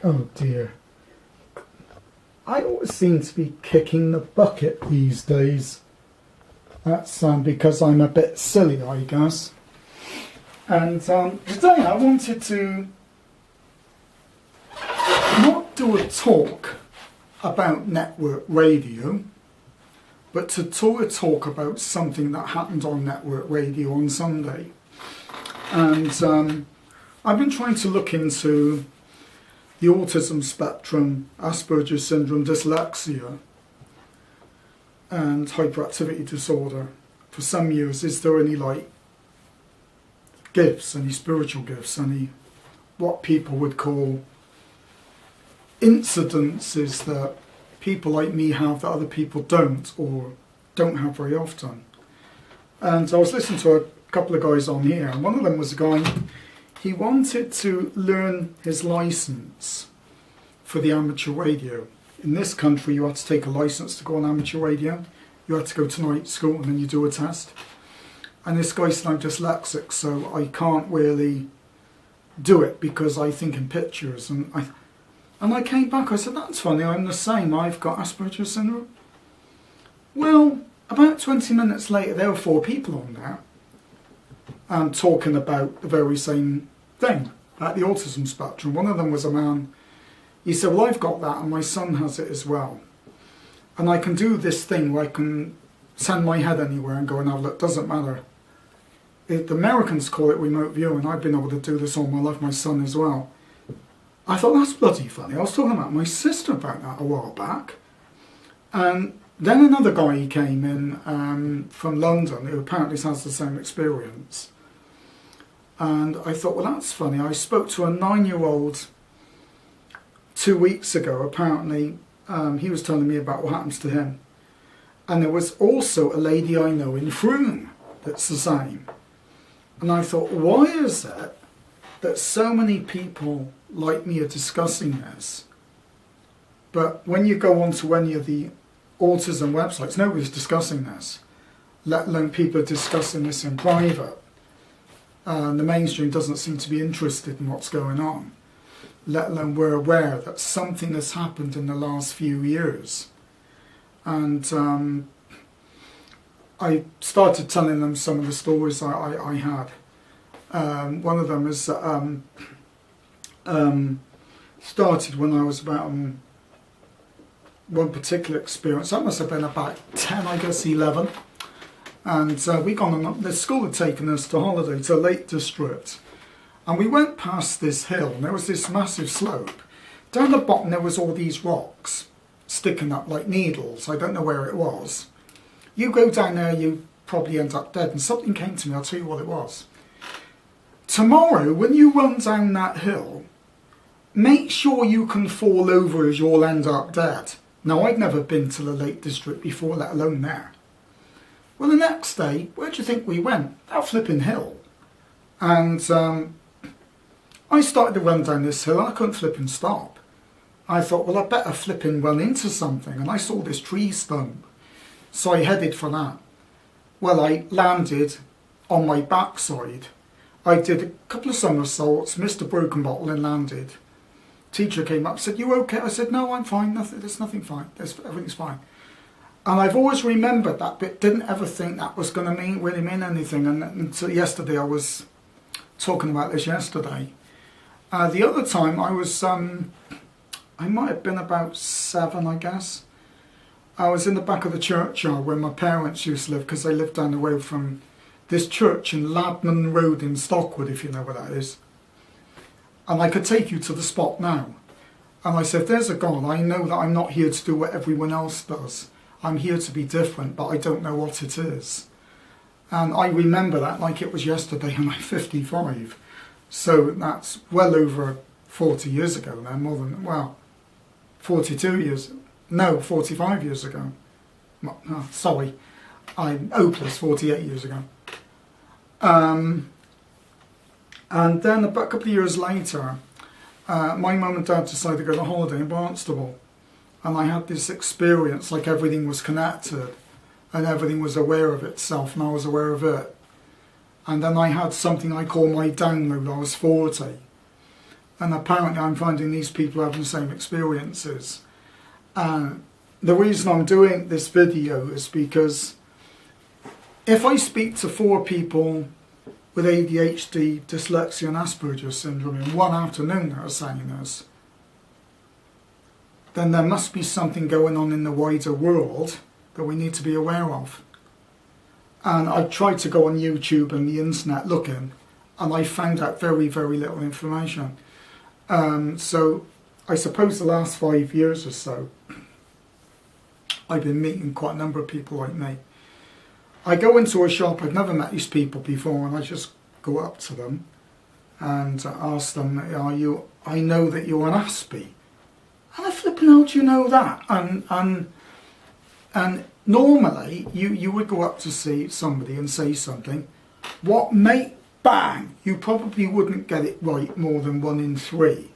Oh dear. I always seem to be kicking the bucket these days. That's because I'm a bit silly, I guess. And today I wanted to not do a talk about network radio, but to talk about something that happened on network radio on Sunday. And I've been trying to look into the autism spectrum, Aspergers syndrome, dyslexia, and hyperactivity disorder for some years. Is there any gifts, any spiritual gifts, any what people would call incidences that people like me have that other people don't, or don't have very often? And I was listening to a couple of guys on here, and one of them was a guy, he wanted to learn his license for the amateur radio. In this country you had to take a license to go on amateur radio. You had to go to night school and then you do a test. And this guy said, I'm dyslexic, so I can't really do it because I think in pictures. And I came back, I said, that's funny, I'm the same, I've got Asperger's syndrome. Well, about 20 minutes later there were 4 people on there talking about the very same thing, about the autism spectrum. One of them was a man. He said, well, I've got that and my son has it as well. And I can do this thing where I can send my head anywhere and go and have a look, doesn't matter. The Americans call it remote viewing. I've been able to do this all my life, my son as well. I thought, that's bloody funny. I was talking about my sister about that a while back. And then another guy came in from London who apparently has the same experience. And I thought, well, that's funny. I spoke to a 9-year-old 2 weeks ago. Apparently, he was telling me about what happens to him. And there was also a lady I know in Frome that's the same. And I thought, why is it that so many people like me are discussing this? But when you go onto any of the autism websites, nobody's discussing this, let alone people are discussing this in private. The mainstream doesn't seem to be interested in what's going on, let alone we're aware that something has happened in the last few years. And I started telling them some of the stories I had. One of them is started when I was about one particular experience. That must have been about 10, I guess 11. And we gone on, the school had taken us to holiday to Lake District. And we went past this hill and there was this massive slope. Down the bottom there was all these rocks sticking up like needles. I don't know where it was. You go down there, you probably end up dead. And something came to me, I'll tell you what it was. Tomorrow, when you run down that hill, make sure you can fall over as you'll end up dead. Now, I'd never been to the Lake District before, let alone there. Well, the next day, where do you think we went? That flipping hill. And I started to run down this hill and I couldn't flip and stop. I thought, well, I better flip and run into something. And I saw this tree stump. So I headed for that. Well, I landed on my backside. I did a couple of somersaults, missed a broken bottle and landed. Teacher came up and said, you okay? I said, no, I'm fine. There's nothing fine. Everything's fine. And I've always remembered that bit. Didn't ever think that was going to really mean anything. And until yesterday, I was talking about this yesterday. The other time I was, I might have been about 7, I guess. I was in the back of the churchyard where my parents used to live, because they lived down the road from this church in Ladman Road in Stockwood, if you know where that is. And I could take you to the spot now. And I said, if there's a God, I know that I'm not here to do what everyone else does. I'm here to be different, but I don't know what it is. And I remember that like it was yesterday, and I'm 55. So that's well over 40 years ago now, more than, well, 42 years, no, 45 years ago. Oh, sorry, I'm hopeless, 48 years ago. And then about a couple of years later, my mum and dad decided to go on holiday in Barnstable. And I had this experience like everything was connected and everything was aware of itself and I was aware of it. And then I had something I call my download. I was 40. And apparently I'm finding these people having the same experiences. And the reason I'm doing this video is because if I speak to 4 people with ADHD, dyslexia and Aspergers syndrome in one afternoon that are saying this, then there must be something going on in the wider world that we need to be aware of. And I tried to go on YouTube and the internet looking, and I found out very, very little information. So I suppose the last 5 years or so, I've been meeting quite a number of people like me. I go into a shop, I've never met these people before, and I just go up to them and ask them, I know that you're an Aspie. And I flipping out, do you know that? And normally, you would go up to see somebody and say something. What mate, bang, you probably wouldn't get it right more than 1 in 3.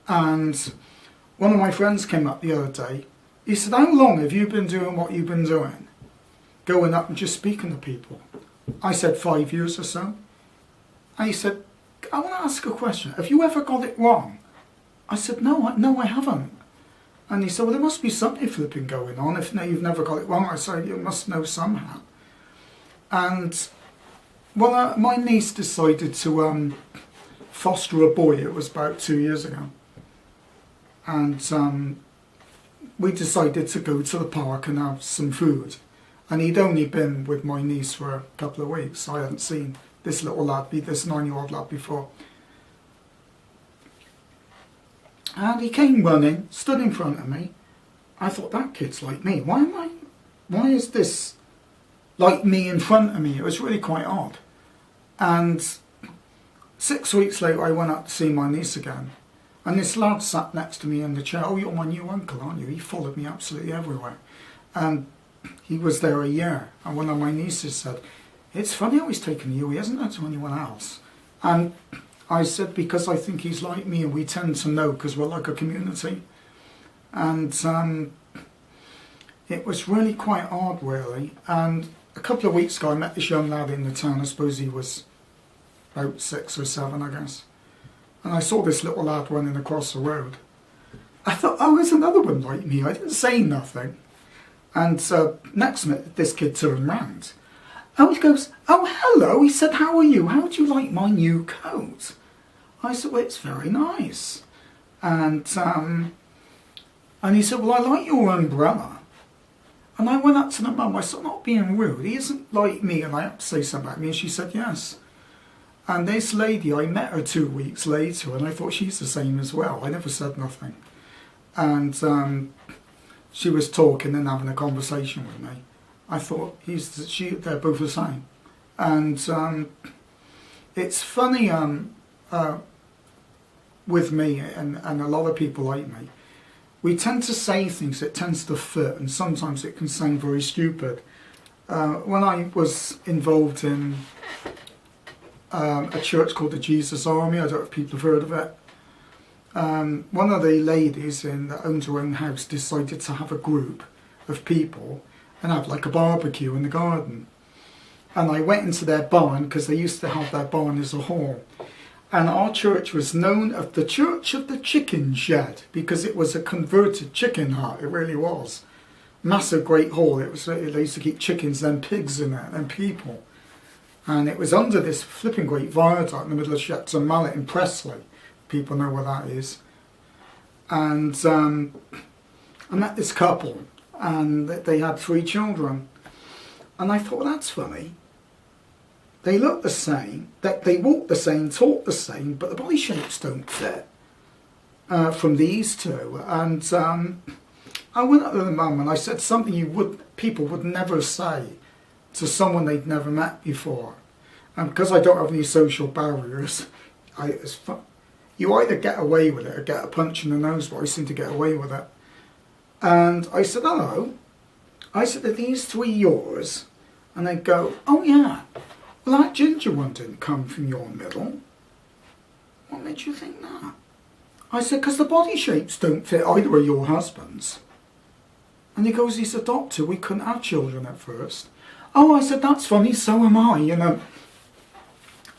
And one of my friends came up the other day. He said, how long have you been doing what you've been doing? Going up and just speaking to people. I said 5 years or so. And he said, I want to ask a question. Have you ever got it wrong? I said, no, I haven't. And he said, well, there must be something flipping going on. If you've never got it wrong, I said, you must know somehow. And well, my niece decided to foster a boy. It was about 2 years ago. And we decided to go to the park and have some food. And he'd only been with my niece for a couple of weeks. So I hadn't seen this little lad, this 9-year-old lad before. And he came running, stood in front of me. I thought, that kid's like me. Why is this like me in front of me? It was really quite odd. And 6 weeks later, I went up to see my niece again. And this lad sat next to me in the chair. Oh, you're my new uncle, aren't you? He followed me absolutely everywhere. And he was there a year. And one of my nieces said, it's funny how he's taken you. He hasn't done to anyone else. And I said, because I think he's like me, and we tend to know because we're like a community. And it was really quite odd, really. And a couple of weeks ago, I met this young lad in the town. I suppose he was about 6 or 7, I guess. And I saw this little lad running across the road. I thought, oh, there's another one like me. I didn't say nothing. And next minute, this kid turned round. And he goes, oh, hello. He said, how are you? How do you like my new coat? I said, well, it's very nice. And he said, well, I like your umbrella. And I went up to the mum. I said, not being rude. He isn't like me. And I had to say something about me. And she said, yes. And this lady, I met her 2 weeks later. And I thought she's the same as well. I never said nothing. And she was talking and having a conversation with me. I thought, they're both the same. And it's funny with me and a lot of people like me. We tend to say things that tends to fit, and sometimes it can sound very stupid. When I was involved in a church called the Jesus Army, I don't know if people have heard of it. One of the ladies that owns her own house decided to have a group of people and have like a barbecue in the garden. And I went into their barn, because they used to have their barn as a hall. And our church was known as the Church of the Chicken Shed, because it was a converted chicken hut. It really was. Massive great hall. They used to keep chickens and pigs in it and people. And it was under this flipping great viaduct in the middle of Shepton Mallet in Presley. People know where that is. And I met this couple, and they had 3 children. And I thought, well, that's funny. They look the same, that they walk the same, talk the same, but the body shapes don't fit from these two. And I went up to the mum and I said something people would never say to someone they'd never met before. And because I don't have any social barriers, you either get away with it or get a punch in the nose, but I seem to get away with it. And I said, hello. I said, are these 3 yours? And they go, oh yeah. Well, that ginger one didn't come from your middle. What made you think that? I said, because the body shapes don't fit either of your husbands. And he goes, he's a doctor, we couldn't have children at first. Oh, I said, that's funny, so am I, you know.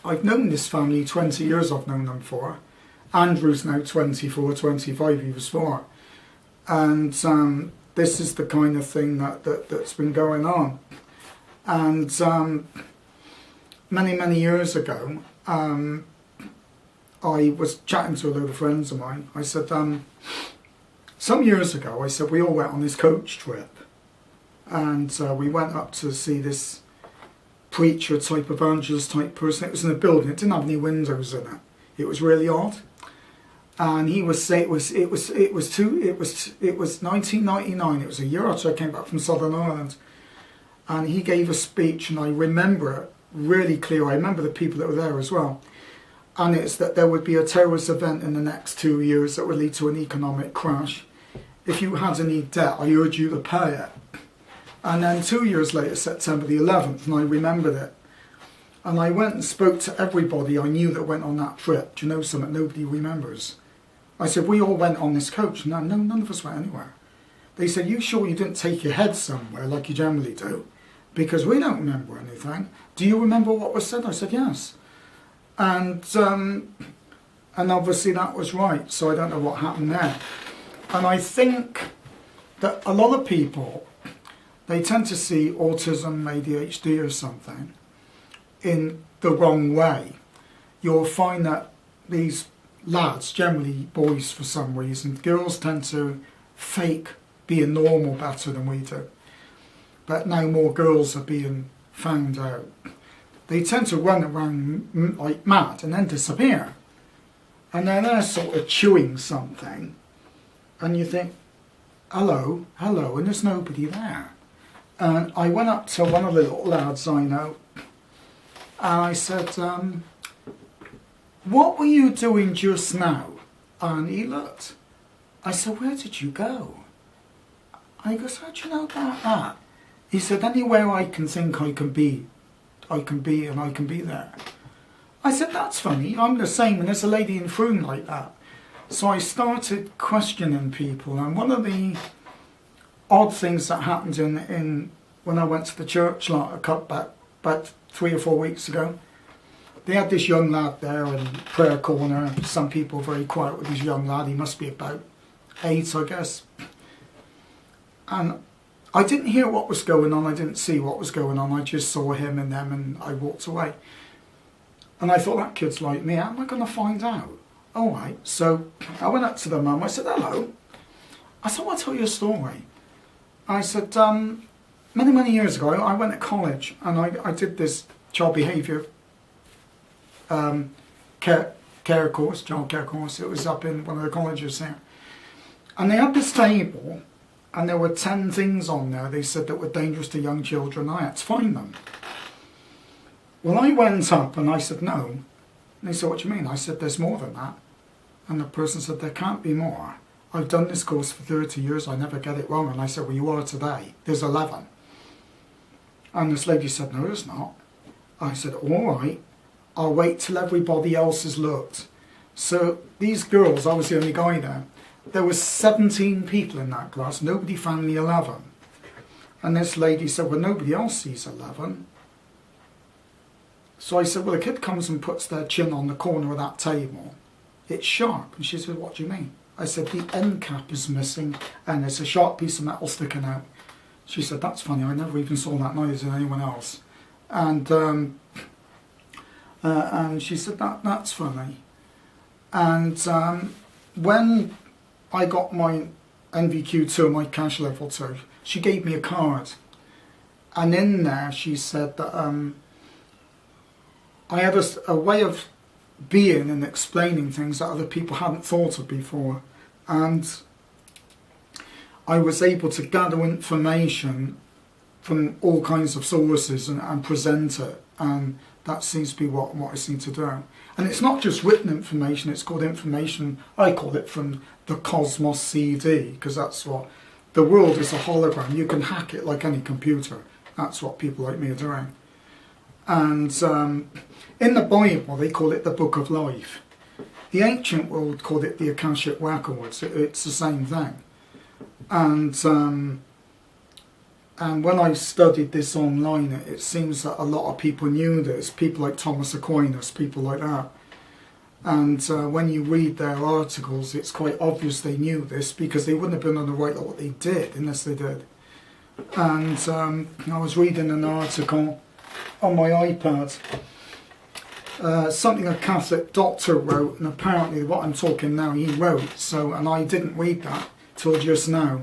I've known this family 20 years, I've known them for. Andrew's now 24, 25, he was 4. And this is the kind of thing that's been going on. And many years ago, I was chatting to a load of friends of mine. I said, some years ago, I said, we all went on this coach trip. And we went up to see this preacher type, evangelist type person. It was in a building. It didn't have any windows in it. It was really odd. And he was saying it was 1999. It was a year after I came back from Southern Ireland. And he gave a speech, and I remember it really clear. I remember the people that were there as well. And it's that there would be a terrorist event in the next 2 years that would lead to an economic crash. If you had any debt, I urge you to pay it. And then 2 years later, September the 11th, and I remembered it. And I went and spoke to everybody I knew that went on that trip. Do you know something nobody remembers? I said, we all went on this coach. No, none of us went anywhere. They said, you sure you didn't take your head somewhere like you generally do? Because we don't remember anything. Do you remember what was said? I said, yes. And obviously that was right. So I don't know what happened there. And I think that a lot of people, they tend to see autism, ADHD or something in the wrong way. You'll find that these lads, generally boys for some reason, girls tend to fake being normal better than we do. But now more girls are being found out. They tend to run around like mad and then disappear. And then they're sort of chewing something. And you think, hello, and there's nobody there. And I went up to one of the little lads I know, and I said, what were you doing just now? And he looked. I said, where did you go? And he goes, how do you know about that? He said, anywhere I can think I can be there. I said, that's funny, I'm the same, and there's a lady in Froome like that. So I started questioning people, and one of the odd things that happened in when I went to the church about 3 or 4 weeks ago, they had this young lad there in prayer corner. Some people very quiet with this young lad. He must be about 8, I guess. And I didn't hear what was going on. I didn't see what was going on. I just saw him and them, and I walked away. And I thought, that kid's like me. How am I going to find out? All right. So I went up to the mum. I said, hello. I said, I want to tell you a story. I said, many years ago, I went to college, and I did this child behaviour care course, child care course. It was up in one of the colleges there. And they had this table, and there were 10 things on there, they said, that were dangerous to young children. I had to find them. Well, I went up and I said, no. And they said, what do you mean? I said, there's more than that. And the person said, there can't be more. I've done this course for 30 years, I never get it wrong. And I said, well, you are today. There's 11. And this lady said, no, there's not. I said, all right, I'll wait till everybody else has looked. So these girls, I was the only guy there. There was 17 people in that class. Nobody found the 11. And this lady said, well, nobody else sees 11. So I said, well, a kid comes and puts their chin on the corner of that table. It's sharp. And she said, what do you mean? I said, the end cap is missing and there's a sharp piece of metal sticking out. She said, that's funny. I never even saw that, neither did anyone else. And she said, that's funny. And when I got my NVQ2, my cash level 2, she gave me a card. And in there she said that I had a way of being and explaining things that other people hadn't thought of before. And I was able to gather information from all kinds of sources and present it. And that seems to be what I seem to do. And it's not just written information, it's called information, I call it from the Cosmos CD, because that's what, the world is a hologram. You can hack it like any computer. That's what people like me are doing. And in the Bible, they call it the Book of Life. The ancient world called it the Akashic Records. It's the same thing. And when I studied this online, it seems that a lot of people knew this. People like Thomas Aquinas, people like that. And when you read their articles, it's quite obvious they knew this, because they wouldn't have been on the right of what they did unless they did. And I was reading an article on my iPad, something a Catholic doctor wrote, and apparently what I'm talking now he wrote, and I didn't read that till just now.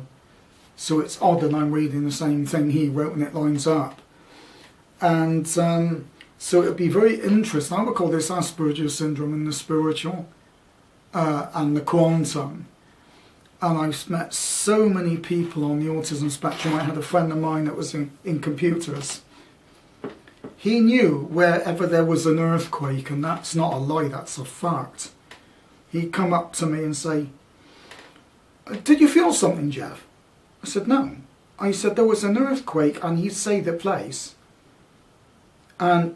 So it's odd that I'm reading the same thing he wrote and it lines up. And so it would be very interesting. I would call this Asperger's syndrome in the spiritual and the quantum. And I've met so many people on the autism spectrum. I had a friend of mine that was in computers. He knew wherever there was an earthquake, and that's not a lie, that's a fact. He'd come up to me and say, "Did you feel something, Jeff?" I said, "No." I said, "There was an earthquake," and he'd say the place. And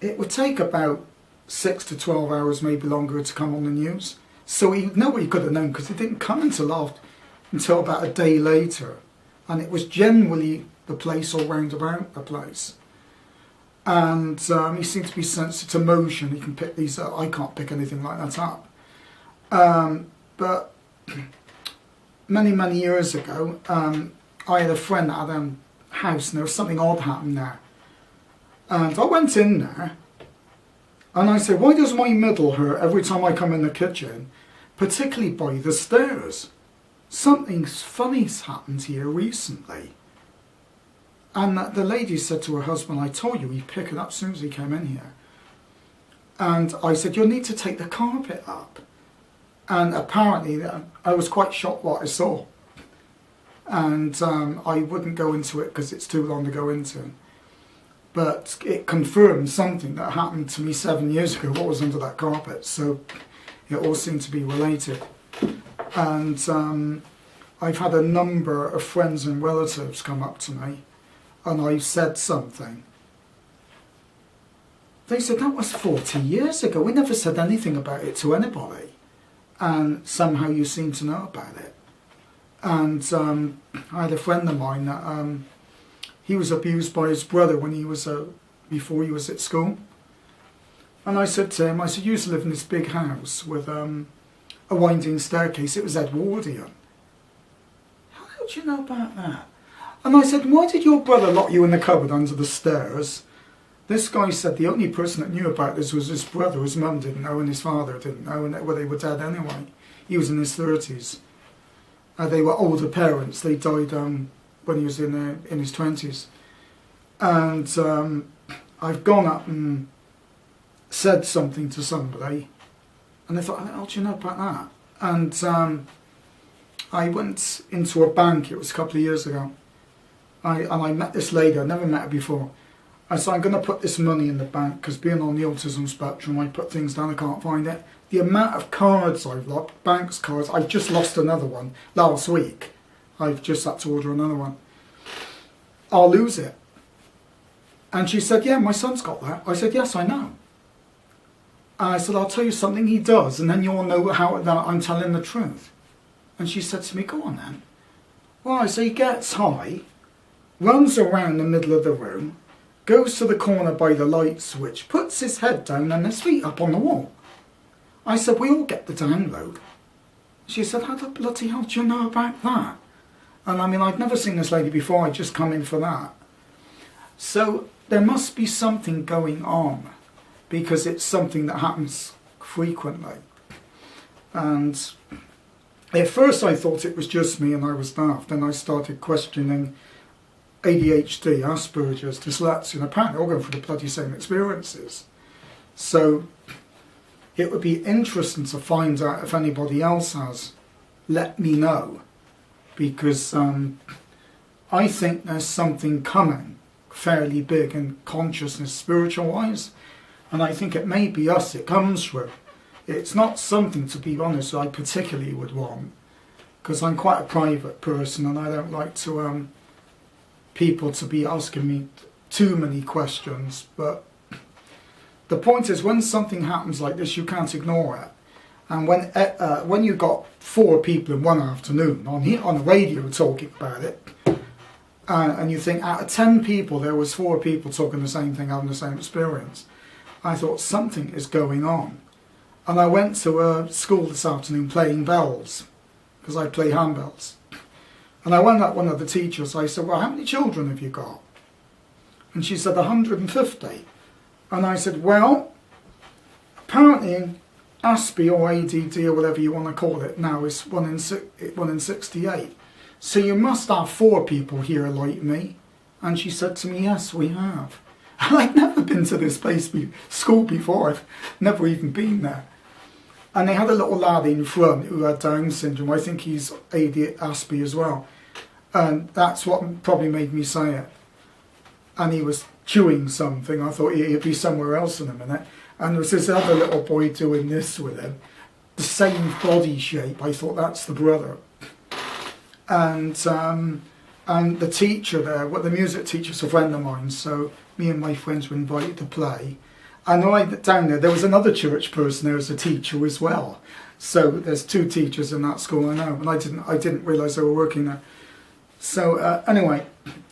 it would take about 6 to 12 hours, maybe longer, to come on the news. So nobody could have known, because it didn't come until about a day later. And it was generally the place or round about the place. And he seemed to be sensitive to motion. He can pick these up. I can't pick anything like that up. But many, many years ago, I had a friend that had a house, and there was something odd happened there. And I went in there, and I said, "Why does my middle hurt every time I come in the kitchen, particularly by the stairs? Something funny's happened here recently." And the lady said to her husband, "I told you he'd pick it up as soon as he came in here." And I said, "You'll need to take the carpet up." And apparently I was quite shocked what I saw. And I wouldn't go into it because it's too long to go into. But it confirmed something that happened to me 7 years ago, what was under that carpet. So it all seemed to be related. And I've had a number of friends and relatives come up to me, and I've said something. They said, "That was 40 years ago. We never said anything about it to anybody. And somehow you seem to know about it." And I had a friend of mine that he was abused by his brother when he was before he was at school. And I said to him, "You used to live in this big house with a winding staircase. It was Edwardian." "How did you know about that?" And I said, "Why did your brother lock you in the cupboard under the stairs?" This guy said the only person that knew about this was his brother. His mum didn't know and his father didn't know, and they were dead anyway. He was in his 30s. They were older parents. They died when he was in his 20s. And I've gone up and said something to somebody, and they thought, "How do you know about that?" And I went into a bank, it was a couple of years ago, and I met this lady. I'd never met her before. I said, "I'm going to put this money in the bank, because being on the autism spectrum, I put things down, I can't find it. The amount of cards I've lost, bank's cards, I've just lost another one last week. I've just had to order another one. I'll lose it." And she said, "Yeah, my son's got that." I said, "Yes, I know." And I said, "I'll tell you something he does, and then you'll know how that I'm telling the truth." And she said to me, "Go on then." Well, I said, "He gets high, runs around the middle of the room, goes to the corner by the light switch, puts his head down and his feet up on the wall." I said, "We all get the download." She said, "How the bloody hell do you know about that?" And I mean, I'd never seen this lady before, I'd just come in for that. So there must be something going on, because it's something that happens frequently. And at first I thought it was just me and I was daft. Then I started questioning ADHD, Aspergers, dyslexia, and apparently all going through the bloody same experiences. So it would be interesting to find out if anybody else has. Let me know, because I think there's something coming fairly big in consciousness, spiritual-wise, and I think it may be us it comes through. It's not something, to be honest, I particularly would want, because I'm quite a private person and I don't like to people to be asking me too many questions. But the point is, when something happens like this, you can't ignore it. And when you've got 4 people in one afternoon on the radio talking about it, and you think out of 10 people there was 4 people talking the same thing, having the same experience, I thought something is going on. And I went to a school this afternoon playing bells, because I play handbells. And I went up one of the teachers, I said, well, how many children have you got? And she said, 150. And I said, well, apparently Aspi or ADD or whatever you want to call it now is 1 in 68. So you must have 4 people here like me. And she said to me, yes, we have. And I'd never been to this school before. I've never even been there. And they had a little lad in front who had Down syndrome. I think he's Aspi as well. And that's what probably made me say it. And he was chewing something. I thought he'd be somewhere else in a minute. And there was this other little boy doing this with him. The same body shape. I thought, that's the brother. And the teacher there, well, the music teacher's a friend of mine, so me and my friends were invited to play. And right down there was another church person there as a teacher as well. So there's 2 teachers in that school, I know, and I didn't realise they were working there. So anyway,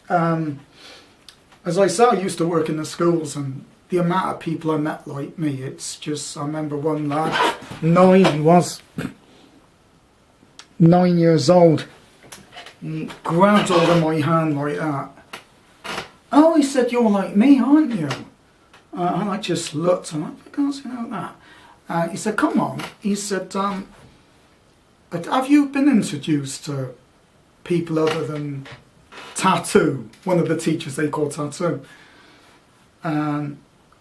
as I say, I used to work in the schools, and the amount of people I met like me, it's just, I remember one lad, 9 he was, 9 years old, he grabbed hold of my hand like that. Oh, he said, you're like me, aren't you? And I just looked, and I can't see that. He said, come on. He said, have you been introduced to people other than Tattoo? One of the teachers they call Tattoo. Well,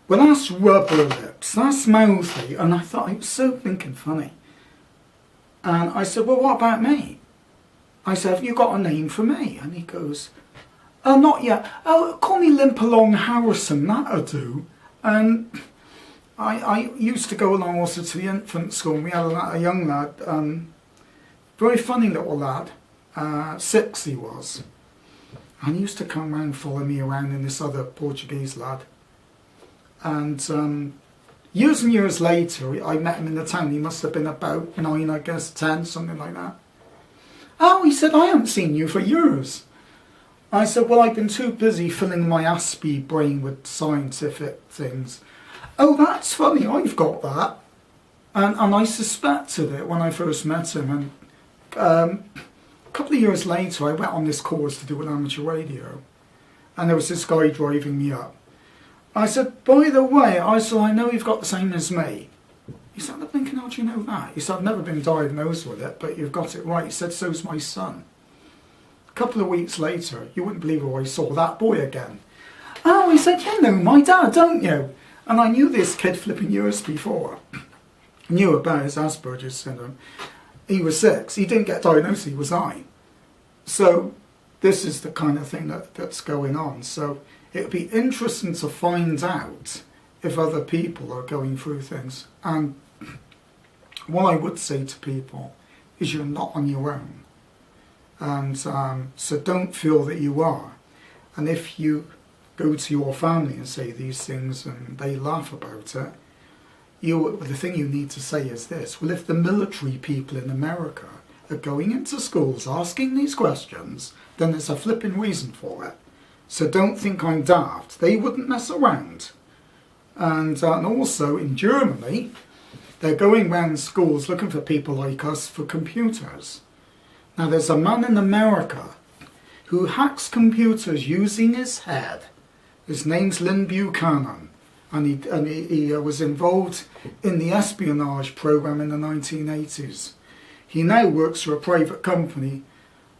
that's rubber lips, that's mouthy. And I thought, I was so thinking funny. And I said, well, what about me? I said, have you got a name for me? And he goes, oh, not yet. Oh, call me Petch-harrison, that'll do. And I used to go along also to the infant school, and we had a young lad, very funny little lad, 6 he was. And he used to come around, follow me around, and this other Portuguese lad. And years and years later, I met him in the town. He must have been about 9, I guess, 10, something like that. Oh, he said, I haven't seen you for years. I said, well, I've been too busy filling my Aspi brain with scientific things. Oh, that's funny, I've got that. And I suspected it when I first met him. And a couple of years later, I went on this course to do an amateur radio. And there was this guy driving me up. I said, by the way, I know you've got the same as me. He said, I'm thinking, how do you know that? He said, I've never been diagnosed with it, but you've got it right. He said, so's my son. A couple of weeks later, you wouldn't believe where I saw that boy again. Oh, he said, you know my dad, don't you? And I knew this kid flipping years before. Knew about his Aspergers syndrome. He was 6. He didn't get diagnosed, he was 9. So this is the kind of thing that's going on. So it would be interesting to find out if other people are going through things. And what I would say to people is you're not on your own. And so don't feel that you are. And if you go to your family and say these things and they laugh about it, the thing you need to say is this: well, if the military people in America are going into schools asking these questions, then there's a flipping reason for it. So don't think I'm daft. They wouldn't mess around. And also in Germany, they're going around schools looking for people like us for computers. Now there's a man in America who hacks computers using his head. His name's Lynn Buchanan, and he was involved in the espionage program in the 1980s. He now works for a private company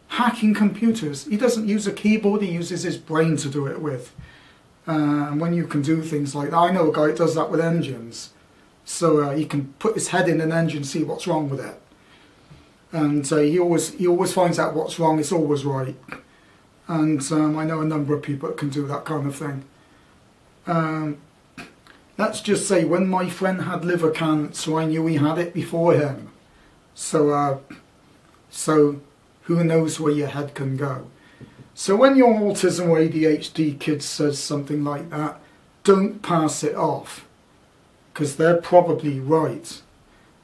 hacking computers. He doesn't use a keyboard, he uses his brain to do it with. And when you can do things like that, I know a guy that does that with engines. So he can put his head in an engine, see what's wrong with it. And he always finds out what's wrong, it's always right. And I know a number of people that can do that kind of thing. Let's just say when my friend had liver cancer, I knew he had it before him. So who knows where your head can go. So when your autism or ADHD kid says something like that, don't pass it off, because they're probably right.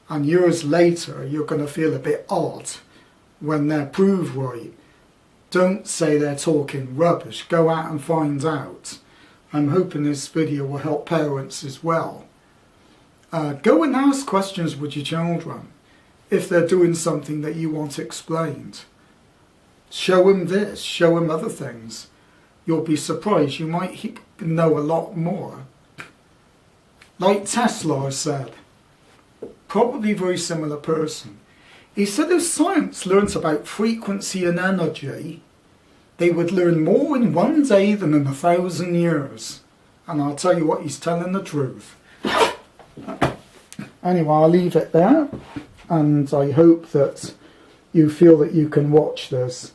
And years later, you're going to feel a bit odd when they're proved right. Don't say they're talking rubbish. Go out and find out. I'm hoping this video will help parents as well. Go and ask questions with your children if they're doing something that you want explained. Show them this, show them other things. You'll be surprised, you might know a lot more. Like Tesla said, probably a very similar person. He said if science learns about frequency and energy, they would learn more in one day than in 1,000 years. And I'll tell you what, he's telling the truth. Anyway, I'll leave it there. And I hope that you feel that you can watch this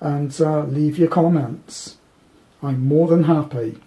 and leave your comments. I'm more than happy.